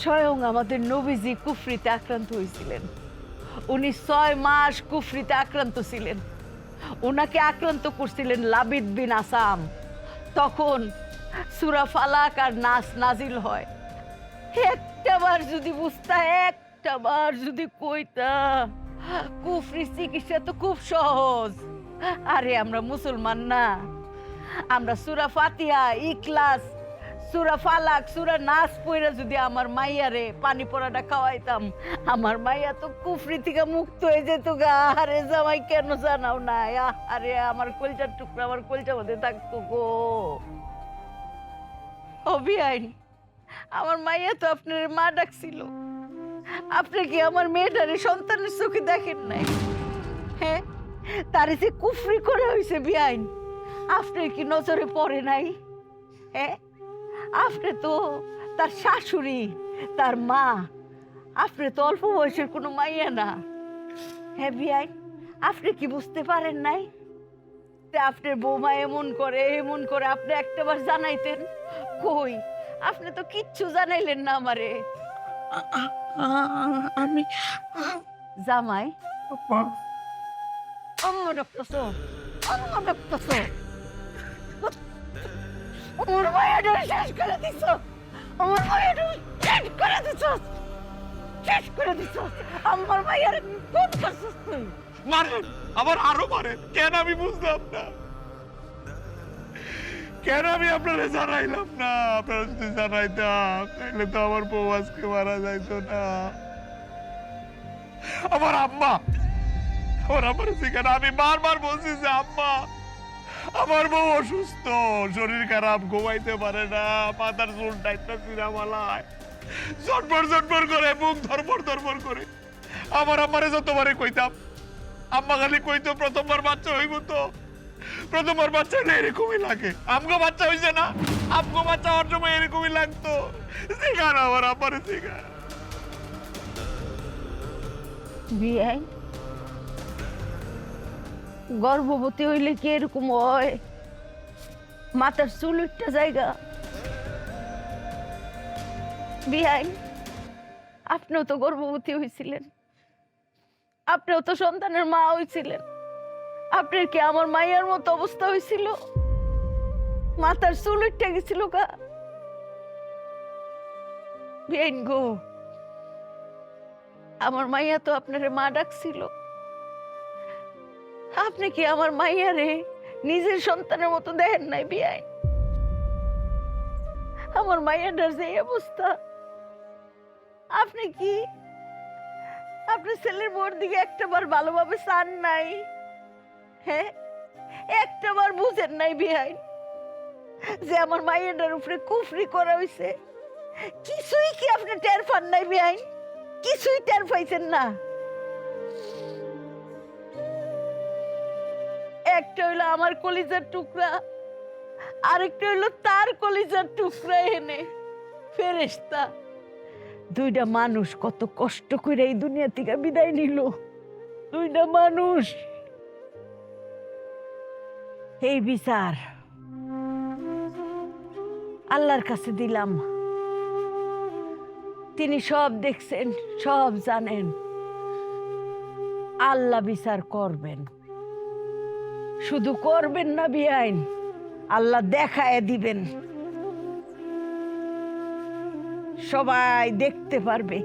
স্বয়ং আমাদের নবীজি কুফরিতে আক্রান্ত হয়েছিলেন। উনি 6 মাস কুফরিতে আক্রান্ত ছিলেন। ওনাকে আক্রান্ত করছিলেন লাবিদ বিন আসাম। তখন সূরা ফালাক আর নাস নাজিল হয়। একটাবার যদি বুঝতা, একটাবার যদি কইতা, কুফরি চিকিৎসা তো খুব সহজ। আরে আমরা মুসলমান না? আমরা সূরা ফাতিহা, ইখলাস, সূরা ফালাক, সূরা নাস পড়ে যদি আমার মাইয়ারে পানি পড়াটা খাওয়াইতাম, আমার মাইয়া তো কুফরি থেকে মুক্ত হয়ে যেত গা। আরে জামাই কেন জানাও না? আরে আমার কলজার টুকরা আমার কলজা মধ্যে থাকতো গো। ও বিআইন, আমার মাইয়া তো আপনার মা ডাকছিল। আপনি কি আমার মেয়েটারে সন্তানের চোখে দেখেন নাই? হ্যাঁ, তারে যে কুফরি করে হয়েছে বিআইন, আপনার কি নজরে পড়ে নাই? হ্যাঁ, আপনি তো তার শাশুড়ি, তার মা। আপনি তো অল্প বয়সের কোনো মাইয়া না। হ্যাঁ বিআইন, আপনি কি বুঝতে পারেন নাই? আপনার বৌমা এমন করে এমন করে, আপনি একটাবার জানাইতেন। কই, আপনি তো কিচ্ছু জানাইলেন না আমারে। আমি জামাই অম্মা ডাকতেছো, অম্মা ডাকতেছো। আমার মায়ের শেষ করে দিছ, আমার মায়ের শেষ করে দিছ, শেষ করে দিছ। আমার মায়ের কোন করছিস তুই? মারেন, আবার আরো মারেন। কেন আমি বুঝলাম না, কেন আমি আপনারা জানাইলাম না? আপনারা যদি জানাইতাম তাহলে তো আমার বউ আজকে মারা যাইতো না। আমার আম্মা, আমার আম্মার সেখানে আমি বারবার বলছি যে আম্মা, আমার বউ অসুস্থ, শরীর খারাপ, ঘুমাইতে পারে না, মাথার চুল টাইটটা সিরামালায় জটবর জটবর করে, মুখ ধরবর ধরবর করে। আমার আম্মারে যতবারে কইতাম, আম্মা খালি কইতো প্রথমবার বাচ্চা হইব তো, প্রথমবার বাচ্চা হলে এরকমই লাগে। আমগো বাচ্চা হইছে না, আমগো বাচ্চা হওয়ার সময় এরকমই লাগতো। শিখান আমার আম্মারে, শিখান। বিয়াই, গর্ভবতী হইলে কি এরকম হয়? মাথার চুল একটা জায়গা। বিয়াই, আপনিও তো গর্ভবতী হয়েছিলেন, আপনিও তো সন্তানের মা হয়েছিলেন। আপনার কি আমার মায়ের মতো অবস্থা হয়েছিল? মাথার চুল উঠে গেছিল গা। বিয়াইন গো, আমার মাইয়া তো আপনার মা ডাকছিল। আপনি কি আমার মাইয়ারে নিজের সন্তানের মতো দেখেন নাই বিয়াইন? আমার মাইয়াটার যে অবস্থা, আপনি কি আপনার ছেলের বোর দিকে একটাবার ভালোভাবে চান নাই? হ্যাঁ, একটাবার বুঝেন নাই বিয়াইন যে আমার মাইয়াটার উপরে কুফরি করা হয়েছে? কিছুই কি আপনি টের পান নাই বিয়াইন? কিছুই টের পাইছেন না? একটা হইলো আমার কলিজার টুকরা, আরেকটা হইলো তার কলিজার টুকরা। এনে ফেরেশতা দুইটা মানুষ কত কষ্ট করে এই দুনিয়া থেকে বিদায় নিল। দুইটা মানুষ। এই বিচার আল্লাহর কাছে দিলাম। তিনি সব দেখছেন, সব জানেন। আল্লাহ বিচার করবেন। শুধু করবেন না বিআইন, আল্লাহ দেখায় দিবেন। সবাই দেখতে পারবে